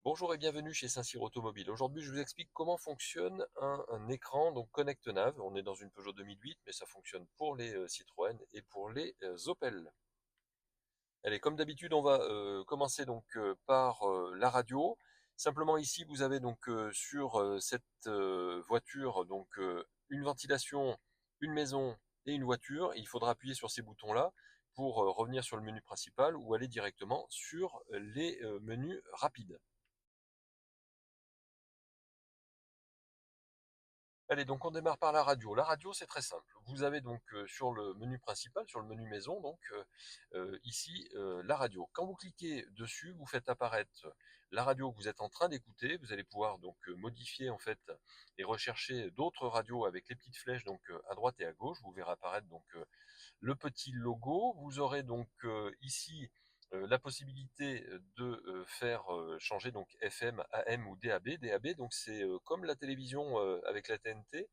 Bonjour et bienvenue chez Saint-Cyr Automobile. Aujourd'hui, je vous explique comment fonctionne un écran, donc Connect Nav. On est dans une Peugeot 2008, mais ça fonctionne pour les Citroën et pour les Opel. Allez, comme d'habitude, on va commencer donc par la radio. Simplement ici, vous avez donc sur cette voiture donc une ventilation, une maison et une voiture. Il faudra appuyer sur ces boutons-là pour revenir sur le menu principal ou aller directement sur les menus rapides. Allez, donc on démarre par la radio. La radio, c'est très simple. Vous avez donc sur le menu principal, sur le menu maison, donc ici la radio. Quand vous cliquez dessus, vous faites apparaître la radio que vous êtes en train d'écouter. Vous allez pouvoir donc modifier en fait et rechercher d'autres radios avec les petites flèches donc à droite et à gauche. Vous verrez apparaître donc le petit logo. Vous aurez donc ici la possibilité de faire changer donc FM, AM ou DAB. DAB, donc c'est comme la télévision avec la TNT.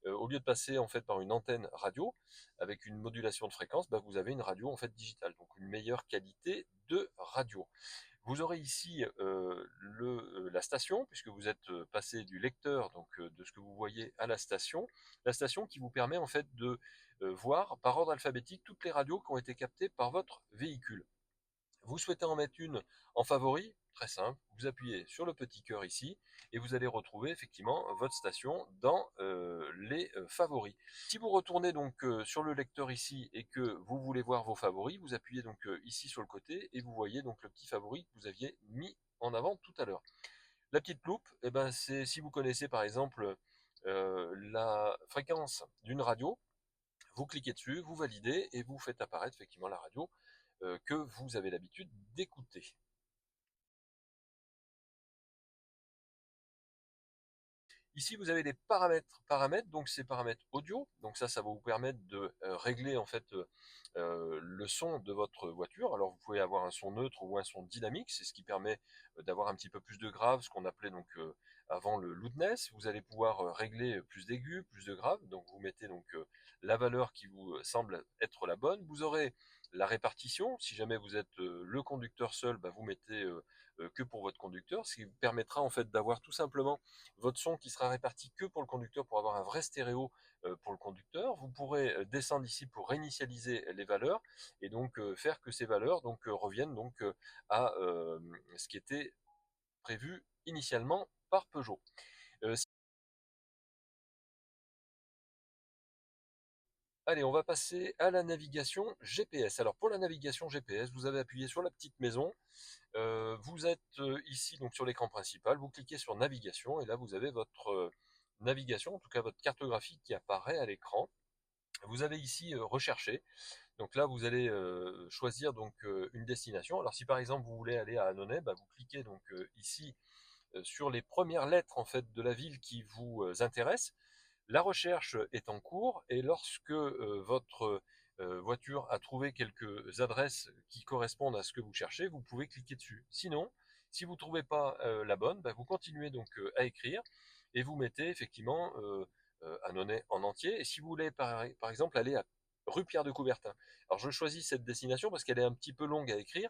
Au lieu de passer en fait par une antenne radio avec une modulation de fréquence, bah, vous avez une radio en fait digitale, donc une meilleure qualité de radio. Vous aurez ici la station, puisque vous êtes passé du lecteur, donc de ce que vous voyez à la station qui vous permet en fait de voir par ordre alphabétique toutes les radios qui ont été captées par votre véhicule. Vous souhaitez en mettre une en favori? Très simple, vous appuyez sur le petit cœur ici et vous allez retrouver effectivement votre station dans les favoris. Si vous retournez donc sur le lecteur ici et que vous voulez voir vos favoris, vous appuyez donc ici sur le côté et vous voyez donc le petit favori que vous aviez mis en avant tout à l'heure. La petite loupe, eh ben, c'est si vous connaissez par exemple la fréquence d'une radio, vous cliquez dessus, vous validez et vous faites apparaître effectivement la radio que vous avez l'habitude d'écouter. Ici, vous avez les paramètres. Paramètres, donc c'est paramètres audio. Donc ça va vous permettre de régler en fait le son de votre voiture. Alors vous pouvez avoir un son neutre ou un son dynamique. C'est ce qui permet d'avoir un petit peu plus de grave, ce qu'on appelait donc avant le loudness. Vous allez pouvoir régler plus d'aigus, plus de grave. Donc vous mettez donc la valeur qui vous semble être la bonne. Vous aurez la répartition. Si jamais vous êtes le conducteur seul, bah, vous mettez que pour votre conducteur, ce qui vous permettra en fait d'avoir tout simplement votre son qui sera réparti que pour le conducteur pour avoir un vrai stéréo pour le conducteur. Vous pourrez descendre ici pour réinitialiser les valeurs et donc faire que ces valeurs donc reviennent donc à ce qui était prévu initialement par Peugeot. Euh, Allez, on va passer à la navigation GPS. Alors pour la navigation GPS, vous avez appuyé sur la petite maison. Vous êtes ici donc sur l'écran principal, vous cliquez sur navigation et là vous avez votre navigation, en tout cas votre cartographie qui apparaît à l'écran. Vous avez ici rechercher. Donc là vous allez choisir donc une destination. Alors si par exemple vous voulez aller à Annonay, bah, vous cliquez donc ici sur les premières lettres en fait de la ville qui vous intéresse. La recherche est en cours et lorsque votre voiture a trouvé quelques adresses qui correspondent à ce que vous cherchez, vous pouvez cliquer dessus. Sinon, si vous ne trouvez pas la bonne, bah, vous continuez donc à écrire et vous mettez effectivement Annonay en entier. Et si vous voulez par exemple aller à rue Pierre de Coubertin, alors je choisis cette destination parce qu'elle est un petit peu longue à écrire.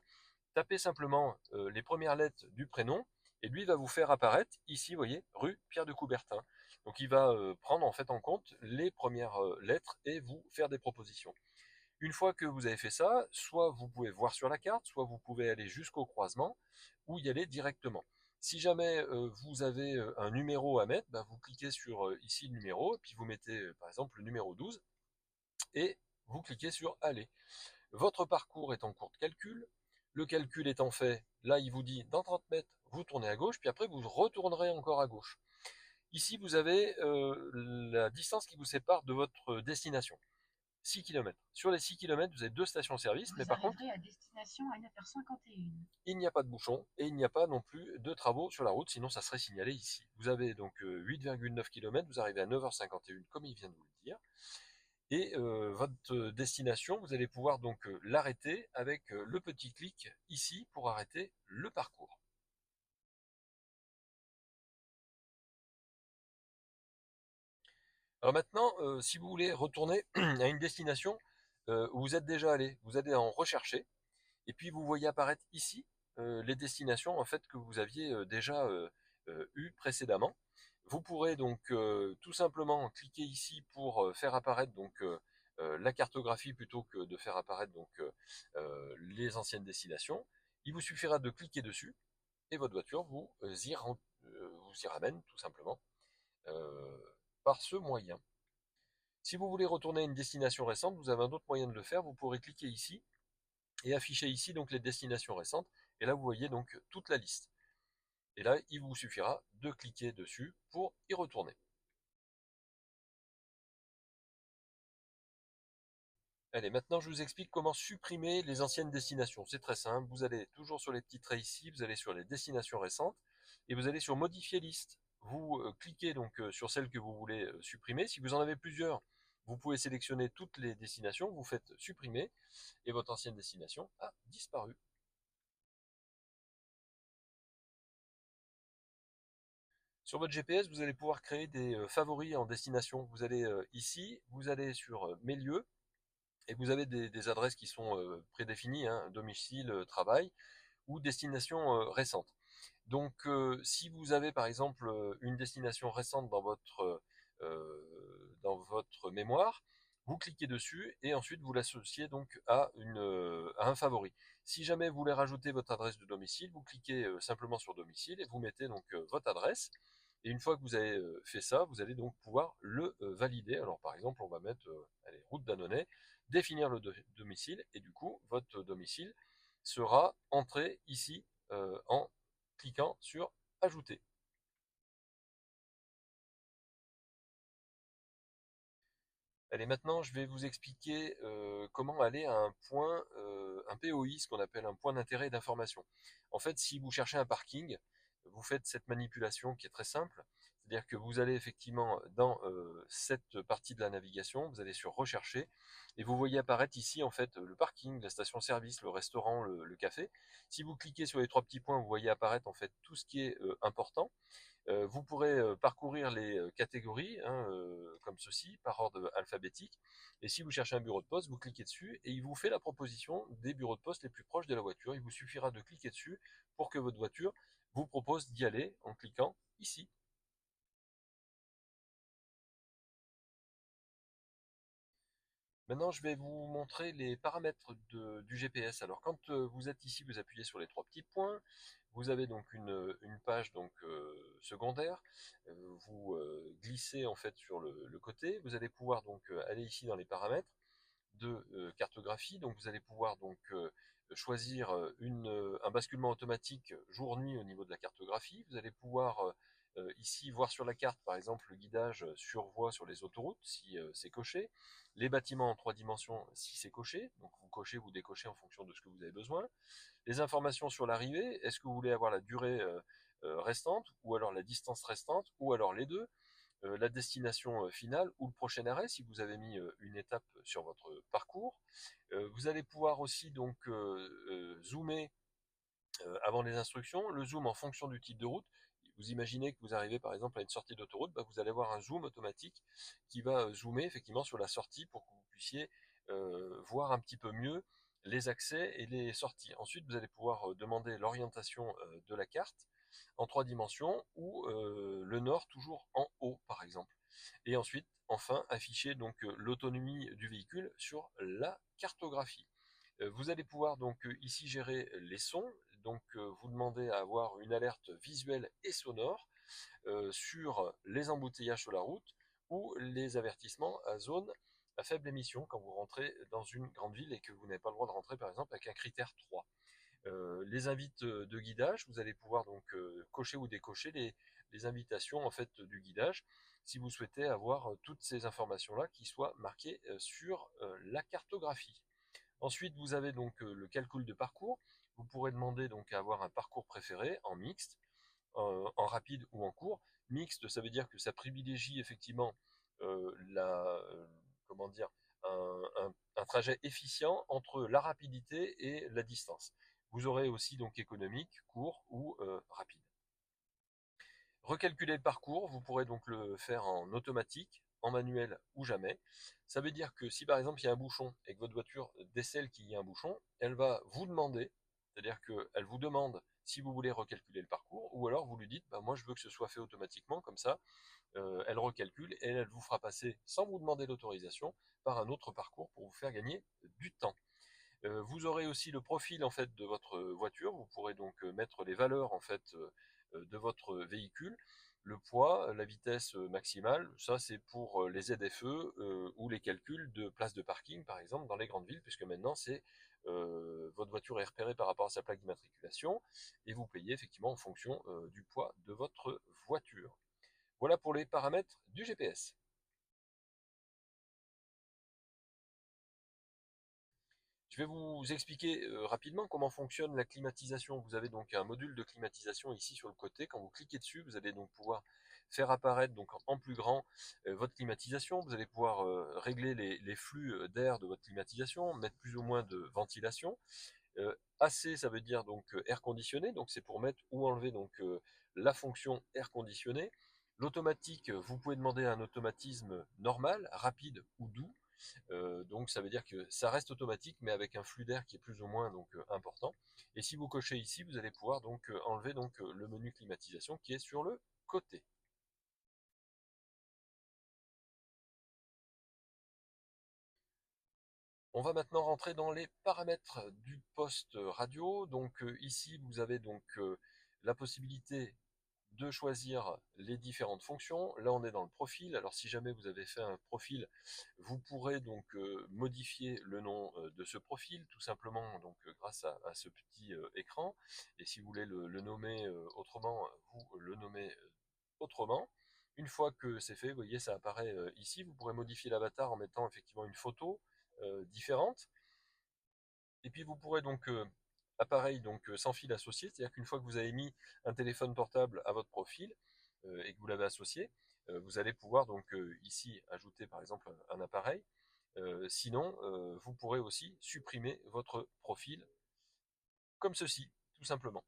Tapez simplement les premières lettres du prénom et lui va vous faire apparaître ici, vous voyez, rue Pierre de Coubertin. Donc il va prendre en fait en compte les premières lettres et vous faire des propositions. Une fois que vous avez fait ça, soit vous pouvez voir sur la carte, soit vous pouvez aller jusqu'au croisement ou y aller directement. Si jamais vous avez un numéro à mettre, bah, vous cliquez sur ici le numéro, et puis vous mettez par exemple le numéro 12 et vous cliquez sur aller. Votre parcours est en cours de calcul. Le calcul étant fait, là il vous dit dans 30 mètres, vous tournez à gauche, puis après vous retournerez encore à gauche. Ici, vous avez la distance qui vous sépare de votre destination. 6 km. Sur les 6 km, vous avez deux stations-service, mais Vous par contre, arriverez à destination à 9h51. il n'y a pas de bouchon et il n'y a pas non plus de travaux sur la route, sinon ça serait signalé ici. Vous avez donc 8,9 km, vous arrivez à 9h51 comme il vient de vous le dire. Et votre destination, vous allez pouvoir donc l'arrêter avec le petit clic ici pour arrêter le parcours. Alors maintenant, si vous voulez retourner à une destination où vous êtes déjà allé, vous allez en rechercher, et puis vous voyez apparaître ici les destinations en fait que vous aviez déjà eues précédemment. Vous pourrez donc tout simplement cliquer ici pour faire apparaître donc la cartographie plutôt que de faire apparaître donc les anciennes destinations. Il vous suffira de cliquer dessus et votre voiture vous y ramène tout simplement euh, par ce moyen. Si vous voulez retourner à une destination récente, vous avez un autre moyen de le faire. Vous pourrez cliquer ici et afficher ici donc les destinations récentes. Et là, vous voyez donc toute la liste. Et là, il vous suffira de cliquer dessus pour y retourner. Allez, maintenant je vous explique comment supprimer les anciennes destinations. C'est très simple, vous allez toujours sur les petits traits ici, vous allez sur les destinations récentes, et vous allez sur modifier liste. Vous cliquez donc sur celle que vous voulez supprimer. Si vous en avez plusieurs, vous pouvez sélectionner toutes les destinations, vous faites supprimer, et votre ancienne destination a disparu. Sur votre GPS, vous allez pouvoir créer des favoris en destination. Vous allez ici, vous allez sur mes lieux, et vous avez des adresses qui sont prédéfinies, hein, domicile, travail, ou destination récente. Donc, si vous avez par exemple une destination récente dans votre mémoire, vous cliquez dessus et ensuite vous l'associez donc à un favori. Si jamais vous voulez rajouter votre adresse de domicile, vous cliquez simplement sur domicile et vous mettez donc votre adresse. Et une fois que vous avez fait ça, vous allez donc pouvoir le valider. Alors par exemple, on va mettre allez, route d'Annonay, définir le domicile et du coup, votre domicile sera entré ici en cliquant sur ajouter. Allez, maintenant, je vais vous expliquer comment aller à un point, un POI, ce qu'on appelle un point d'intérêt d'information. En fait, si vous cherchez un parking, vous faites cette manipulation qui est très simple. C'est-à-dire que vous allez effectivement dans cette partie de la navigation, vous allez sur rechercher et vous voyez apparaître ici en fait le parking, la station-service, le restaurant, le café. Si vous cliquez sur les trois petits points, vous voyez apparaître en fait tout ce qui est important. Vous pourrez parcourir les catégories hein, comme ceci, par ordre alphabétique. Et si vous cherchez un bureau de poste, vous cliquez dessus et il vous fait la proposition des bureaux de poste les plus proches de la voiture. Il vous suffira de cliquer dessus pour que votre voiture vous propose d'y aller en cliquant ici. Maintenant, je vais vous montrer les paramètres du GPS. Alors, quand vous êtes ici, vous appuyez sur les trois petits points. Vous avez donc une page donc secondaire. Vous glissez en fait sur le côté. Vous allez pouvoir donc aller ici dans les paramètres de cartographie. Donc, vous allez pouvoir donc choisir un basculement automatique jour-nuit au niveau de la cartographie. Vous allez pouvoir ici voir sur la carte, par exemple, le guidage sur voie sur les autoroutes, si c'est coché, les bâtiments en trois dimensions, si c'est coché, donc vous cochez, vous décochez en fonction de ce que vous avez besoin, les informations sur l'arrivée, est-ce que vous voulez avoir la durée restante, ou alors la distance restante, ou alors les deux, la destination finale ou le prochain arrêt si vous avez mis une étape sur votre parcours. Vous allez pouvoir aussi donc zoomer avant les instructions, le zoom en fonction du type de route. Vous imaginez que vous arrivez par exemple à une sortie d'autoroute, bah, vous allez avoir un zoom automatique qui va zoomer effectivement sur la sortie pour que vous puissiez voir un petit peu mieux les accès et les sorties. Ensuite, vous allez pouvoir demander l'orientation de la carte en trois dimensions ou le nord toujours en haut par exemple. Et ensuite, enfin, afficher donc l'autonomie du véhicule sur la cartographie. Vous allez pouvoir donc ici gérer les sons, donc vous demandez à avoir une alerte visuelle et sonore sur les embouteillages sur la route ou les avertissements à zone à faible émission quand vous rentrez dans une grande ville et que vous n'avez pas le droit de rentrer par exemple avec un critère 3. Les invites de guidage, vous allez pouvoir donc cocher ou décocher les invitations en fait du guidage si vous souhaitez avoir toutes ces informations là qui soient marquées sur la cartographie. Ensuite, vous avez donc le calcul de parcours. Vous pourrez demander donc à avoir un parcours préféré en mixte, en rapide ou en court. Mixte, ça veut dire que ça privilégie effectivement la, comment dire, un trajet efficient entre la rapidité et la distance. Vous aurez aussi donc économique, court ou rapide. Recalculer le parcours, vous pourrez donc le faire en automatique, en manuel ou jamais. Ça veut dire que si par exemple il y a un bouchon et que votre voiture décèle qu'il y a un bouchon, elle va vous demander, C'est-à-dire qu'elle vous demande si vous voulez recalculer le parcours, ou alors vous lui dites, bah, moi je veux que ce soit fait automatiquement, comme ça, elle recalcule et elle vous fera passer, sans vous demander l'autorisation, par un autre parcours pour vous faire gagner du temps. Vous aurez aussi le profil en fait de votre voiture. Vous pourrez donc mettre les valeurs en fait de votre véhicule, le poids, la vitesse maximale. Ça c'est pour les ZFE ou les calculs de place de parking par exemple dans les grandes villes, puisque maintenant c'est votre voiture est repérée par rapport à sa plaque d'immatriculation et vous payez effectivement en fonction du poids de votre voiture. Voilà pour les paramètres du GPS. Je vais vous expliquer rapidement comment fonctionne la climatisation. Vous avez donc un module de climatisation ici sur le côté. Quand vous cliquez dessus, vous allez donc pouvoir faire apparaître donc en plus grand votre climatisation. Vous allez pouvoir régler les flux d'air de votre climatisation, mettre plus ou moins de ventilation. AC, ça veut dire donc air conditionné, donc c'est pour mettre ou enlever donc la fonction air conditionné. L'automatique, vous pouvez demander un automatisme normal, rapide ou doux. Donc ça veut dire que ça reste automatique, mais avec un flux d'air qui est plus ou moins donc important. Et si vous cochez ici, vous allez pouvoir donc enlever donc le menu climatisation qui est sur le côté. On va maintenant rentrer dans les paramètres du poste radio. Donc ici, vous avez donc la possibilité de choisir les différentes fonctions. Là, on est dans le profil. Alors, si jamais vous avez fait un profil, vous pourrez donc modifier le nom de ce profil, tout simplement donc grâce à ce petit écran. Et si vous voulez le nommer autrement, vous le nommez autrement. Une fois que c'est fait, vous voyez, ça apparaît ici. Vous pourrez modifier l'avatar en mettant effectivement une photo différente. Et puis vous pourrez donc appareil donc sans fil associé, c'est-à-dire qu'une fois que vous avez mis un téléphone portable à votre profil et que vous l'avez associé, vous allez pouvoir donc ici ajouter par exemple un appareil. Sinon, vous pourrez aussi supprimer votre profil comme ceci, tout simplement.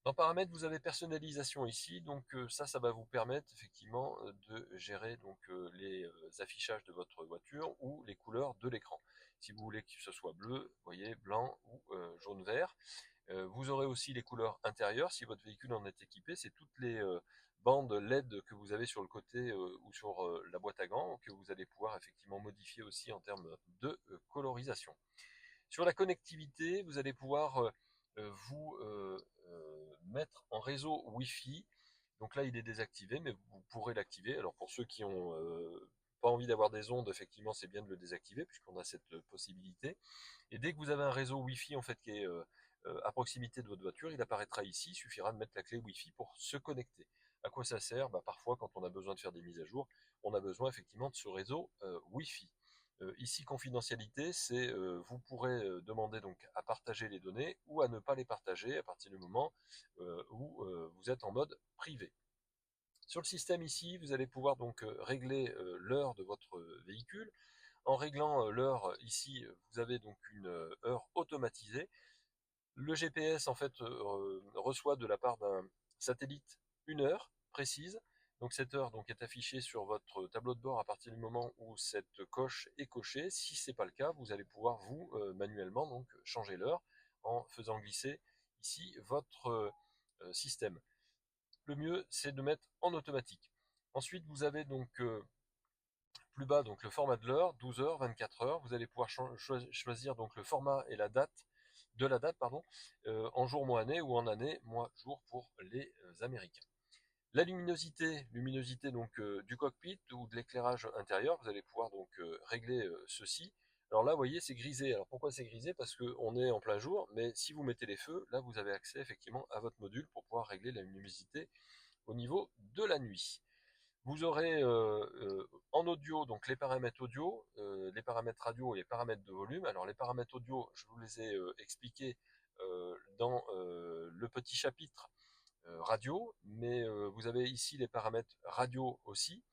Dans paramètres, vous avez personnalisation ici, donc ça va vous permettre effectivement de gérer donc les affichages de votre voiture ou les couleurs de l'écran. Si vous voulez que ce soit bleu, vous voyez, blanc ou jaune-vert. Vous aurez aussi les couleurs intérieures, si votre véhicule en est équipé, c'est toutes les bandes LED que vous avez sur le côté ou sur la boîte à gants que vous allez pouvoir effectivement modifier aussi en termes de colorisation. Sur la connectivité, vous allez pouvoir vous mettre en réseau Wi-Fi. Donc là, il est désactivé, mais vous pourrez l'activer. Alors pour ceux qui ont pas envie d'avoir des ondes, effectivement, c'est bien de le désactiver puisqu'on a cette possibilité. Et dès que vous avez un réseau Wi-Fi en fait qui est à proximité de votre voiture, il apparaîtra ici. Il suffira de mettre la clé Wi-Fi pour se connecter. À quoi ça sert? Parfois, quand on a besoin de faire des mises à jour, on a besoin effectivement de ce réseau Wi-Fi. Ici, confidentialité, c'est vous pourrez demander donc à partager les données ou à ne pas les partager à partir du moment où vous êtes en mode privé. Sur le système ici, vous allez pouvoir donc régler l'heure de votre véhicule. En réglant l'heure ici, vous avez donc une heure automatisée. Le GPS en fait reçoit de la part d'un satellite une heure précise. Donc cette heure donc, est affichée sur votre tableau de bord à partir du moment où cette coche est cochée. Si ce n'est pas le cas, vous allez pouvoir vous manuellement donc changer l'heure en faisant glisser ici votre système. Le mieux c'est de mettre en automatique. Ensuite vous avez donc plus bas donc le format de l'heure, 12 heures, 24 heures. Vous allez pouvoir choisir donc le format et la date de la date pardon, en jour mois année ou en année mois jour pour les Américains. La luminosité donc du cockpit ou de l'éclairage intérieur, vous allez pouvoir donc régler ceci. Alors là, vous voyez, c'est grisé. Alors pourquoi c'est grisé? Parce qu'on est en plein jour, mais si vous mettez les feux, là, vous avez accès effectivement à votre module pour pouvoir régler la luminosité au niveau de la nuit. Vous aurez en audio donc les paramètres audio, les paramètres radio et les paramètres de volume. Alors les paramètres audio, je vous les ai expliqués dans le petit chapitre radio, mais vous avez ici les paramètres radio aussi,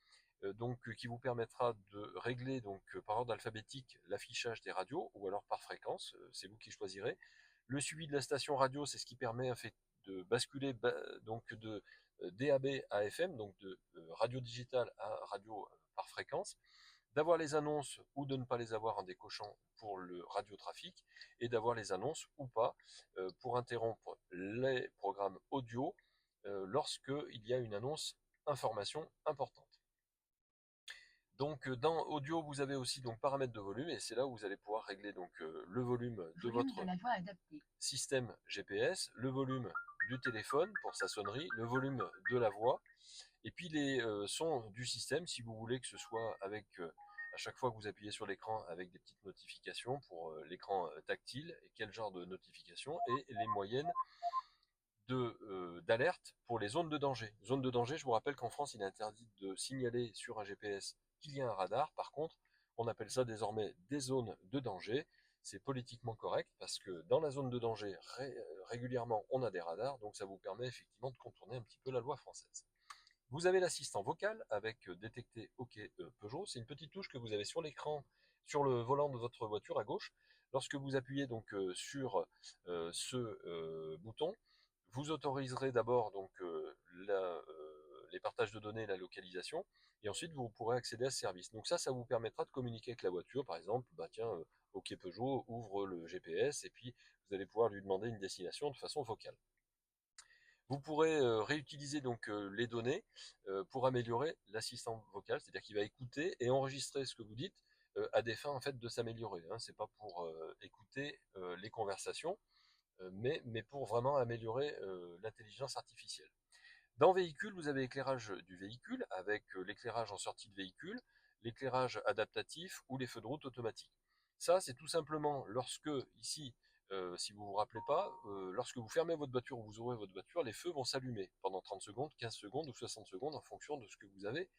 donc qui vous permettra de régler donc par ordre alphabétique l'affichage des radios ou alors par fréquence, c'est vous qui choisirez. Le suivi de la station radio, c'est ce qui permet en fait de basculer donc de DAB à FM, donc de radio digitale à radio par fréquence. d'avoir les annonces ou de ne pas les avoir en décochant pour le radiotrafic, et d'avoir les annonces ou pas pour interrompre les programmes audio lorsqu'il y a une annonce information importante. Donc dans audio, vous avez aussi donc paramètres de volume, et c'est là où vous allez pouvoir régler donc le volume de Volume votre de la voix adaptée. système GPS, le volume du téléphone pour sa sonnerie, le volume de la voix, et puis les sons du système, si vous voulez que ce soit avec, à chaque fois que vous appuyez sur l'écran, avec des petites notifications pour l'écran tactile, et quel genre de notification, et les moyennes d'alerte pour les zones de danger. Zone de danger, je vous rappelle qu'en France, il est interdit de signaler sur un GPS qu'il y a un radar. Par contre, on appelle ça désormais des zones de danger. C'est politiquement correct parce que dans la zone de danger, régulièrement, on a des radars, donc ça vous permet effectivement de contourner un petit peu la loi française. Vous avez l'assistant vocal avec détecter OK Peugeot. C'est une petite touche que vous avez sur l'écran, sur le volant de votre voiture à gauche. Lorsque vous appuyez donc sur ce bouton, vous autoriserez d'abord donc les partages de données, la localisation, et ensuite vous pourrez accéder à ce service. Donc ça vous permettra de communiquer avec la voiture. Par exemple, bah tiens, OK Peugeot ouvre le GPS, et puis vous allez pouvoir lui demander une destination de façon vocale. Vous pourrez réutiliser donc les données pour améliorer l'assistant vocal, c'est-à-dire qu'il va écouter et enregistrer ce que vous dites à des fins en fait de s'améliorer. Hein. C'est pas pour écouter les conversations, mais pour vraiment améliorer l'intelligence artificielle. Dans véhicule, vous avez éclairage du véhicule avec l'éclairage en sortie de véhicule, l'éclairage adaptatif ou les feux de route automatiques. Ça, c'est tout simplement lorsque, ici, si vous vous rappelez pas, lorsque vous fermez votre voiture ou vous ouvrez votre voiture, les feux vont s'allumer pendant 30 secondes, 15 secondes ou 60 secondes en fonction de ce que vous avez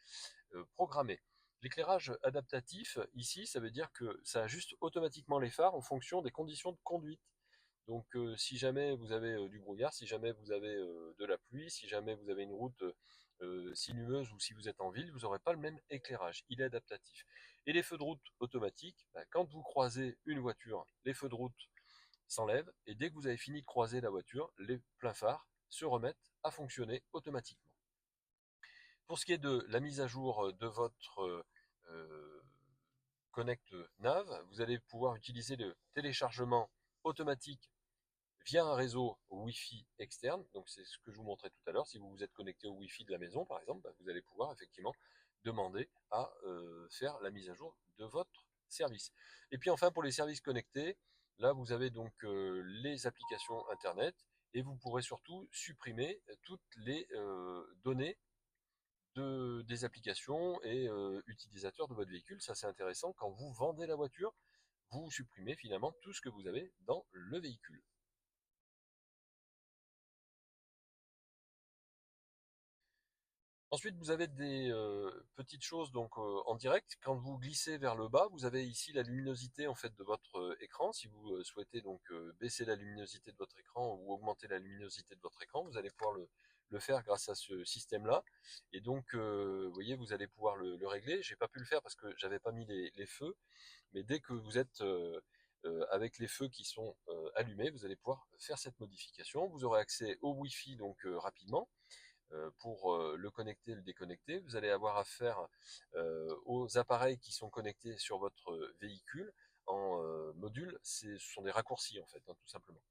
programmé. L'éclairage adaptatif, ici, ça veut dire que ça ajuste automatiquement les phares en fonction des conditions de conduite. Donc si jamais vous avez du brouillard, si jamais vous avez de la pluie, si jamais vous avez une route sinueuse, ou si vous êtes en ville, vous n'aurez pas le même éclairage. Il est adaptatif. Et les feux de route automatiques, bah, quand vous croisez une voiture, les feux de route s'enlèvent, et dès que vous avez fini de croiser la voiture, les pleins phares se remettent à fonctionner automatiquement. Pour ce qui est de la mise à jour de votre Connect Nav, vous allez pouvoir utiliser le téléchargement automatique via un réseau Wi-Fi externe. Donc c'est ce que je vous montrais tout à l'heure. Si vous vous êtes connecté au Wi-Fi de la maison, par exemple, bah, vous allez pouvoir effectivement demander à faire la mise à jour de votre service. Et puis enfin, pour les services connectés, là vous avez donc les applications Internet, et vous pourrez surtout supprimer toutes les données des applications et utilisateurs de votre véhicule. Ça c'est intéressant. Quand vous vendez la voiture, vous supprimez finalement tout ce que vous avez dans le véhicule. Ensuite, vous avez des petites choses donc en direct. Quand vous glissez vers le bas, vous avez ici la luminosité en fait de votre écran. Si vous souhaitez donc baisser la luminosité de votre écran ou augmenter la luminosité de votre écran, vous allez pouvoir le faire grâce à ce système-là. Et donc, vous voyez, vous allez pouvoir le régler. J'ai pas pu le faire parce que j'avais pas mis les feux, mais dès que vous êtes avec les feux qui sont allumés, vous allez pouvoir faire cette modification. Vous aurez accès au Wi-Fi donc rapidement pour le connecter et le déconnecter. Vous allez avoir affaire aux appareils qui sont connectés sur votre véhicule en module. Ce sont des raccourcis en fait, hein, tout simplement.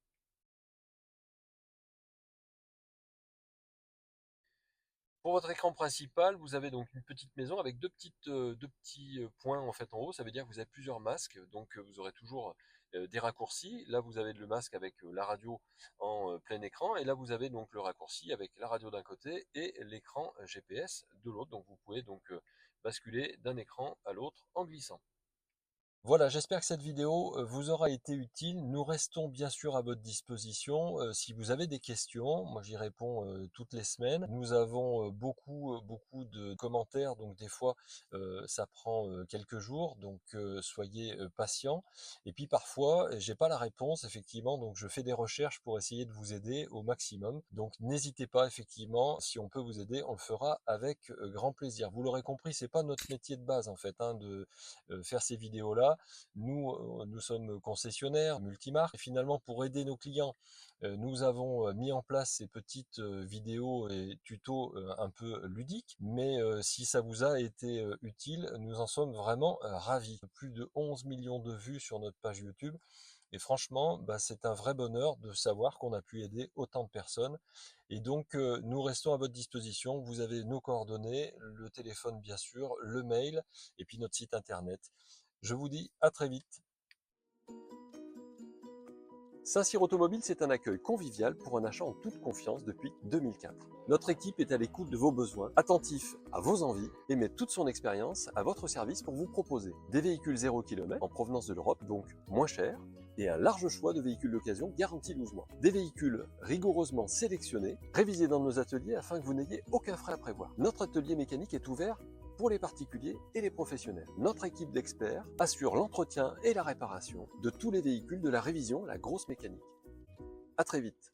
Pour votre écran principal, vous avez donc une petite maison avec deux petits points en fait en haut. Ça veut dire que vous avez plusieurs masques, donc vous aurez toujours des raccourcis. Là, vous avez le masque avec la radio en plein écran, et là, vous avez donc le raccourci avec la radio d'un côté et l'écran GPS de l'autre. Donc, vous pouvez donc basculer d'un écran à l'autre en glissant. Voilà, j'espère que cette vidéo vous aura été utile. Nous restons bien sûr à votre disposition. Si vous avez des questions, moi j'y réponds toutes les semaines. Nous avons beaucoup de commentaires, donc des fois ça prend quelques jours, donc soyez patients. Et puis parfois, j'ai pas la réponse, effectivement, donc je fais des recherches pour essayer de vous aider au maximum. Donc n'hésitez pas, effectivement, si on peut vous aider, on le fera avec grand plaisir. Vous l'aurez compris, c'est pas notre métier de base en fait, hein, de faire ces vidéos-là. voilà, nous sommes concessionnaires, multimarques, et finalement pour aider nos clients, nous avons mis en place ces petites vidéos et tutos un peu ludiques, mais si ça vous a été utile, nous en sommes vraiment ravis. Plus de 11 millions de vues sur notre page YouTube, et franchement, bah, c'est un vrai bonheur de savoir qu'on a pu aider autant de personnes. Et donc, nous restons à votre disposition. Vous avez nos coordonnées, le téléphone bien sûr, le mail, et puis notre site internet. Je vous dis à très vite. Saint-Cyr Automobile, c'est un accueil convivial pour un achat en toute confiance depuis 2004. Notre équipe est à l'écoute de vos besoins, attentif à vos envies et met toute son expérience à votre service pour vous proposer des véhicules 0 km en provenance de l'Europe, donc moins chers, et un large choix de véhicules d'occasion garantis 12 mois. Des véhicules rigoureusement sélectionnés, révisés dans nos ateliers afin que vous n'ayez aucun frais à prévoir. Notre atelier mécanique est ouvert pour les particuliers et les professionnels. Notre équipe d'experts assure l'entretien et la réparation de tous les véhicules, de la révision à la grosse mécanique. À très vite.